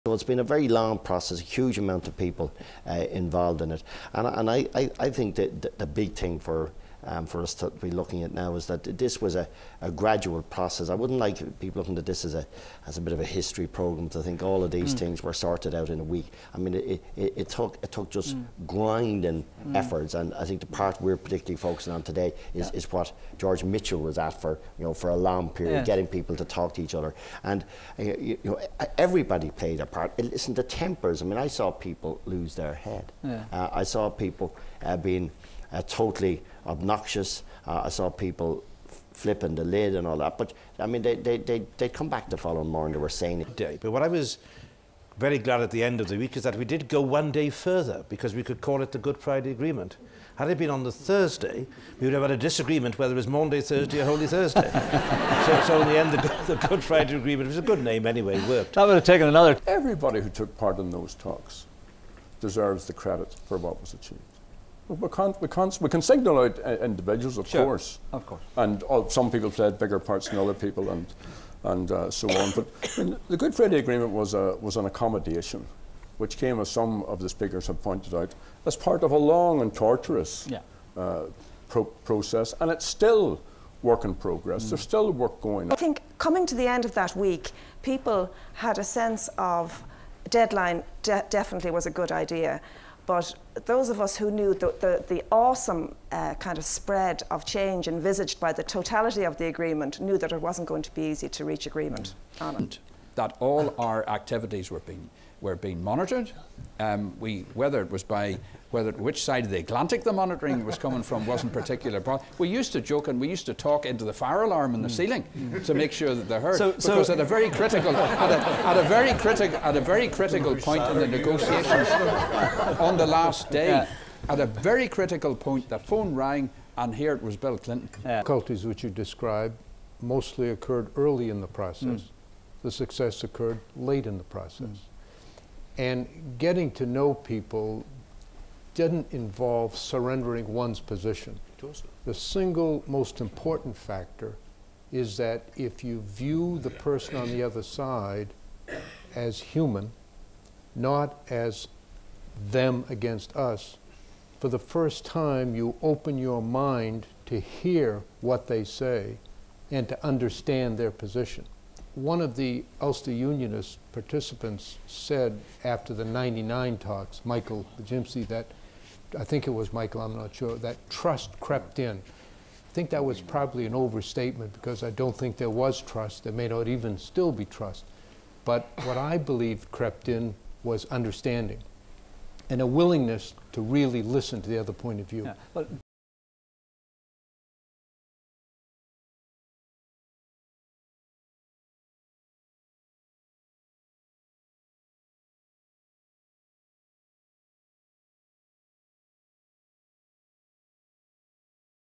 So it's been a very long process, a huge amount of people involved in it. And I think that the big thing for us to be looking at now is that this was a gradual process. I wouldn't like people looking at this as a bit of a history program to think all of these things were sorted out in a week. I mean, it took just grinding efforts, and I think the part we're particularly focusing on today is what George Mitchell was at for a long period, getting people to talk to each other, and everybody played a part. Listen, the tempers. I mean, I saw people lose their head. I saw people being totally obnoxious. I saw people flipping the lid and all that, but I mean they come back the following morning, they were saying it. But what I was very glad at the end of the week is that we did go one day further, because we could call it the Good Friday Agreement. Had it been on the Thursday, we would have had a disagreement whether it was Maundy Thursday or Holy Thursday. so in the end, the Good Friday Agreement, it was a good name anyway, it worked. That would have taken another. Everybody who took part in those talks deserves the credit for what was achieved. We can signal out individuals, of course. Of course. And some people played bigger parts than other people, and so on. But I mean, the Good Friday Agreement was an accommodation, which came, as some of the speakers have pointed out, as part of a long and torturous process, and it's still work in progress. There's still work going on. I think coming to the end of that week, people had a sense of deadline definitely was a good idea. But those of us who knew the awesome kind of spread of change envisaged by the totality of the agreement knew that it wasn't going to be easy to reach agreement on it. That all our activities were being monitored. Whether it was by which side of the Atlantic the monitoring was coming from wasn't particular. We used to joke and we used to talk into the fire alarm in the ceiling to make sure that they heard. Because at a very critical point in the negotiations on the last day, at a very critical point, the phone rang, and here it was Bill Clinton. Difficulties which you described mostly occurred early in the process. The success occurred late in the process. And getting to know people didn't involve surrendering one's position. The single most important factor is that if you view the person on the other side as human, not as them against us, for the first time you open your mind to hear what they say and to understand their position. One of the Ulster Unionist participants said after the '99 talks, Michael Jimsey, that, I think it was Michael, I'm not sure, that trust crept in. I think that was probably an overstatement, because I don't think there was trust. There may not even still be trust. But what I believe crept in was understanding and a willingness to really listen to the other point of view. Well,